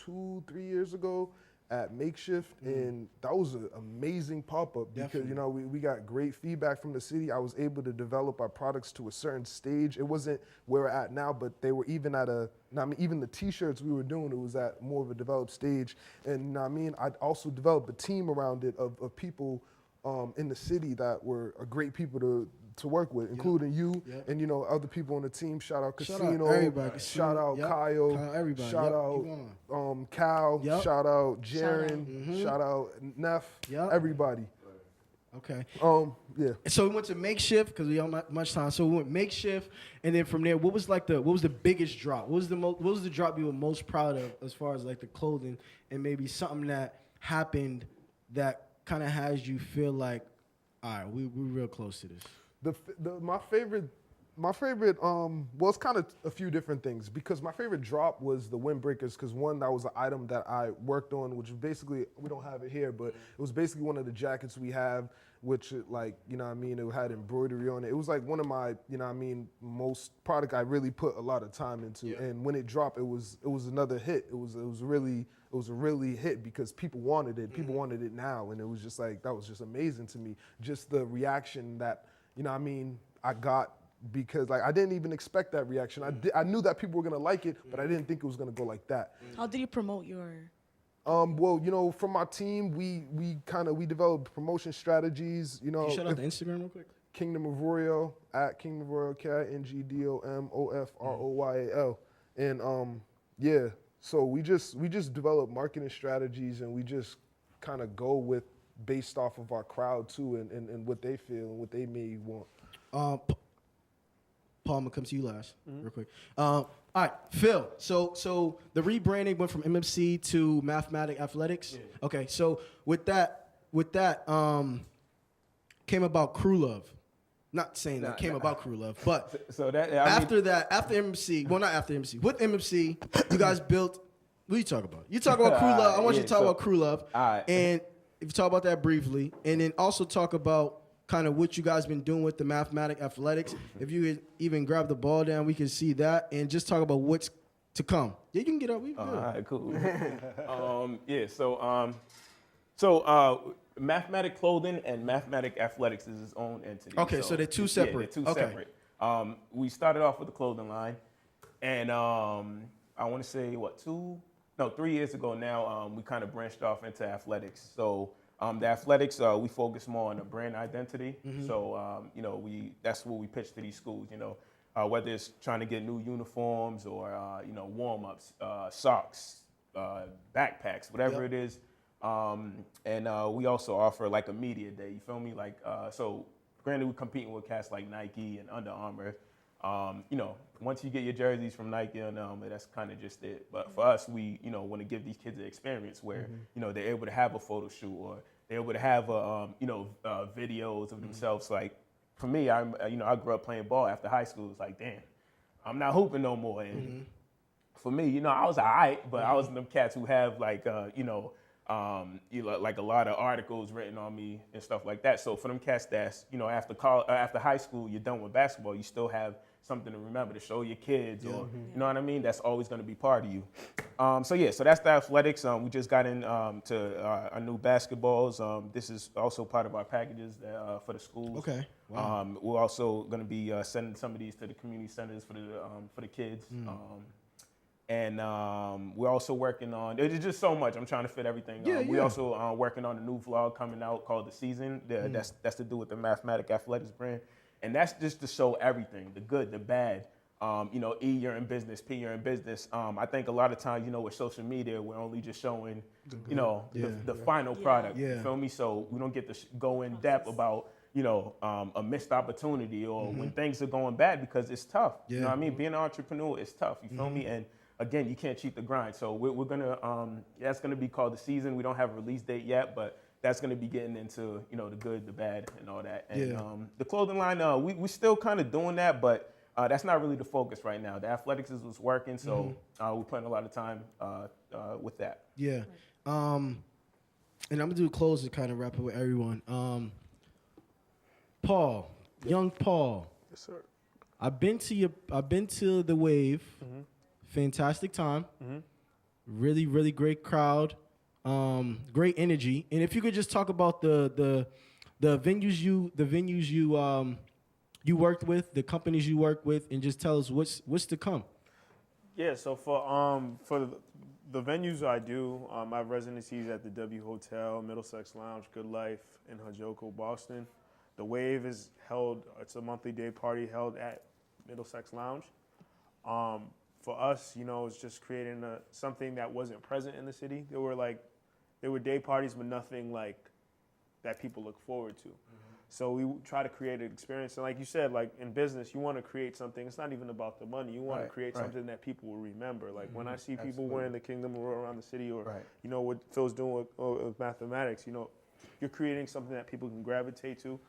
2-3 years ago at Makeshift, and that was an amazing pop-up because, you know, we got great feedback from the city. I was able to develop our products to a certain stage. It wasn't where we're at now, but they were even at even the t-shirts we were doing, it was at more of a developed stage. And you know what I mean, I'd also developed a team around it of people in the city that were great people to work with, including you and, you know, other people on the team. Shout out Casino, everybody. shout out Yep. Kyle, Kyle, everybody. shout Yep. Keep out Cal, Yep. shout out Jaren, shout out Neff, Yep. everybody. Okay. Yeah. So we went to Makeshift because we don't have much time. So we went Makeshift, and then from there, what was the biggest drop? What was the drop you were most proud of as far as like the clothing, and maybe something that happened that kind of has you feel like, all right, we're real close to this. My favorite, well, it's kind of a few different things, because my favorite drop was the windbreakers, because one, that was an item that I worked on, which was basically, we don't have it here, but it was basically one of the jackets we have, which, like, you know what I mean, it had embroidery on it. It was like one of my, you know what I mean, most product I really put a lot of time into. And when it dropped, it was another hit. It was a really hit because people wanted it. People wanted it now, and it was just like, that was just amazing to me. Just the reaction that, you know what I mean, I got, because like I didn't even expect that reaction. I knew that people were gonna like it, but I didn't think it was gonna go like that. How did you promote your? Well, you know, from my team, we developed promotion strategies. You know, Can you shout out the Instagram real quick? Kingdom of Royal, at Kingdom of Royal, KINGDOMOFROYAL, and yeah. So we just develop marketing strategies, and we just kind of go with based off of our crowd too, and what they feel and what they may want. Paul, I'm gonna come to you last, real quick. All right, Phil. So the rebranding went from MMC to Mathematic Athletics. Yeah. Okay, so with that came about Crew Love. Not saying that came about Crew Love, but So that after MMC, well, not after MMC, with MMC, you guys built. What are you talking about? You talk about Crew Love. I want you to talk about Crew Love, and if you talk about that briefly, and then also talk about kind of what you guys been doing with the Mathematic Athletics. If you could even grab the ball down, we can see that, and just talk about what's to come. Yeah, you can get up. We good. All right, cool. So Mathematic Clothing and Mathematic Athletics is its own entity. Okay, so they're two separate. Yeah, they're two separate. We started off with the clothing line, and I want to say 3 years ago now, we kind of branched off into athletics. So the athletics, we focus more on the brand identity. So you know, that's what we pitch to these schools. You know, whether it's trying to get new uniforms or you know, warm-ups, socks, backpacks, whatever it is. And we also offer like a media day. You feel me? Like so, granted, we're competing with cats like Nike and Under Armour. You know, once you get your jerseys from Nike and that's kind of just it. But for us, we, you know, want to give these kids an experience where, you know, they're able to have a photo shoot, or they're able to have you know, videos of themselves. Like for me, you know, I grew up playing ball after high school. It's like, damn, I'm not hooping no more. And for me, you know, I was all right, but I was them cats who have like, you know, like a lot of articles written on me and stuff like that. So for them cats that's, you know, after high school, you're done with basketball, you still have something to remember to show your kids, or you know what I mean? That's always going to be part of you. So that's the athletics. We just got in to our new basketballs. This is also part of our packages for the schools. Okay. Wow. We're also going to be sending some of these to the community centers for the kids. And we're also working on, there's just so much. I'm trying to fit everything. We're also working on a new vlog coming out called The Season. That's to do with the Mathematic Athletics brand. And that's just to show everything, the good, the bad, you know, E, you're in business, P, you're in business. I think a lot of times, you know, with social media, we're only just showing, you know, the final product. Yeah. You feel me? So we don't get to go in depth about, you know, a missed opportunity or when things are going bad, because it's tough. You know what I mean? Being an entrepreneur is tough. You feel me? And again, you can't cheat the grind. So we're gonna, that's gonna be called the season. We don't have a release date yet, but that's gonna be getting into, you know, the good, the bad, and all that. And the clothing line, we still kind of doing that, but that's not really the focus right now. The athletics is what's working, so we're putting a lot of time with that. Yeah. And I'm gonna do a close to kind of wrap up with everyone. Paul, young Paul. Yes, sir. I've been to the Wave. Fantastic time. Really, really great crowd. Great energy. And if you could just talk about the venues you worked with, the companies you worked with, and just tell us what's to come. Yeah, so for the venues I do, I have residencies at the W Hotel, Middlesex Lounge, Good Life in Hajoko, Boston. The Wave is held, it's a monthly day party held at Middlesex Lounge. For us, you know, it's just creating something that wasn't present in the city. There were day parties, but nothing like that people look forward to. So we try to create an experience. And like you said, like in business, you want to create something. It's not even about the money. You want to create something that people will remember. Like when I see people wearing the Kingdom Royal around the city, or you know what Phil's doing with mathematics, you know, you're creating something that people can gravitate to.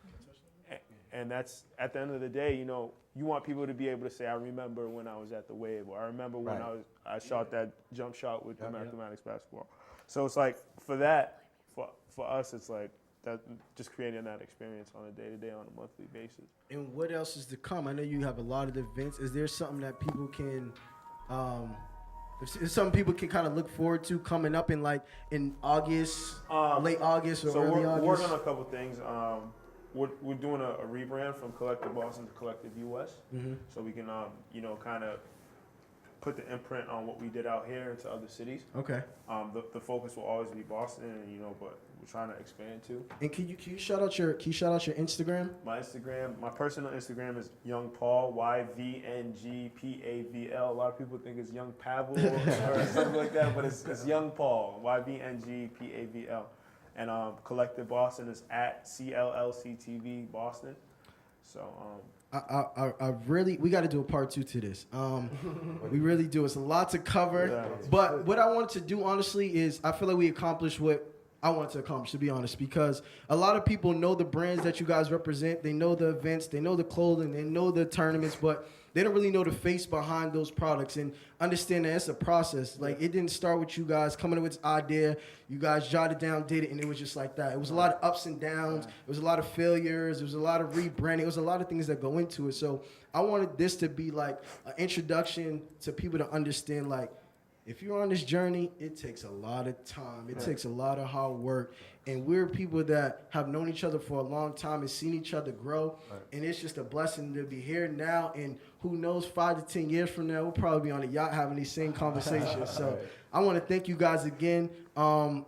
And that's, at the end of the day, you know, you want people to be able to say, I remember when I was at the Wave, or I remember when I shot that jump shot with the mathematics basketball. So it's like, for that, for us, it's like that, just creating that experience on a day-to-day, on a monthly basis. And what else is to come? I know you have a lot of events. Is there something that people can, something people can kind of look forward to coming up in August, late August, or early August? So we're working on a couple things. We're doing a rebrand from Collective Boston to Collective US, so we can you know, kind of put the imprint on what we did out here into other cities. Okay. The focus will always be Boston, and, you know, but we're trying to expand too. And can you shout out your Instagram? My personal Instagram is Yvng Paul, YVNGPAVL. A lot of people think it's Young Pavl or something like that, but it's Yvng Paul, YVNGPAVL. And Collective Boston is at CLLCTV Boston. So I really, we got to do a part 2 to this. We really do. It's a lot to cover. But what I wanted to do, honestly, is I feel like we accomplished what I wanted to accomplish, to be honest, because a lot of people know the brands that you guys represent. They know the events, they know the clothing, they know the tournaments, but they don't really know the face behind those products and understand that it's a process. Like, it didn't start with you guys coming up with this idea. You guys jotted down, did it, and it was just like that. It was a lot of ups and downs. It was a lot of failures. There was a lot of rebranding. It was a lot of things that go into it. So I wanted this to be like an introduction to people to understand, like, if you're on this journey, it takes a lot of time. It takes a lot of hard work. And we're people that have known each other for a long time and seen each other grow. And it's just a blessing to be here now. And who knows, 5 to 10 years from now, we'll probably be on a yacht having these same conversations. So I want to thank you guys again. And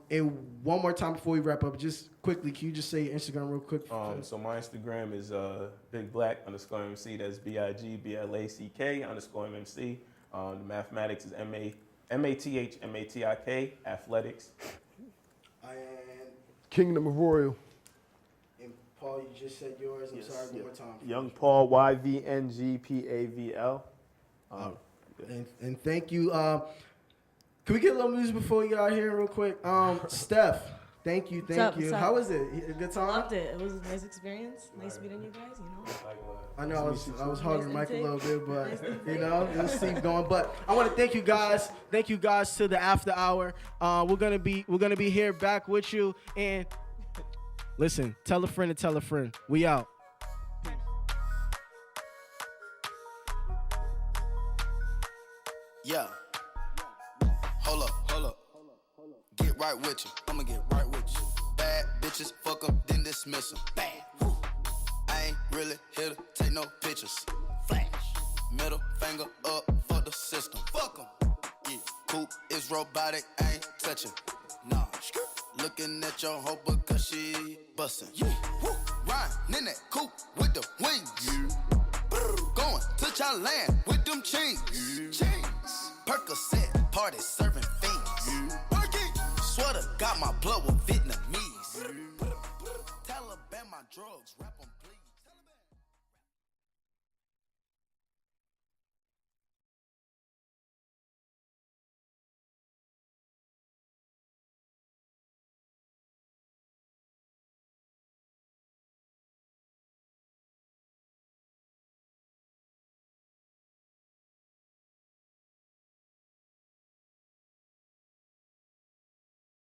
one more time before we wrap up, just quickly, can you just say your Instagram real quick? So my Instagram is BigBlack_MC. That's BIGBLACK_MC. The mathematics is MATHMATIK, athletics. And Kingdom of Royal. Paul, you just said yours. I'm sorry, one more time. Yvng Paul, YVNGPAVL. And thank you. Can we get a little music before we get out here real quick? Steph, thank you. up? How was it? A good time? Loved it. It was a nice experience. Nice meeting you guys, you know. I know I was hogging Nice Mike a intake. little bit, but Nice you know, let's keep going. But I want to thank you guys. Thank you guys to the after hour. We're gonna be here back with you. And listen, tell a friend to tell a friend. We out. Yeah. Hold up. Get right with you. I'ma get right with you. Bad bitches, fuck them, then dismiss them. Bad. Woo. I ain't really here to take no pictures. Flash. Middle finger up for the system. Fuck them. Yeah. Coupe is robotic, I ain't touching. Nah. Looking at your hoe because she bustin'. Yeah. Woo. Riding in that coupe with the wings. Yeah. Going to Thailand with them chains. Percocet, party serving fiends. Sweater got my blood with Vietnamese. Taliban my drugs.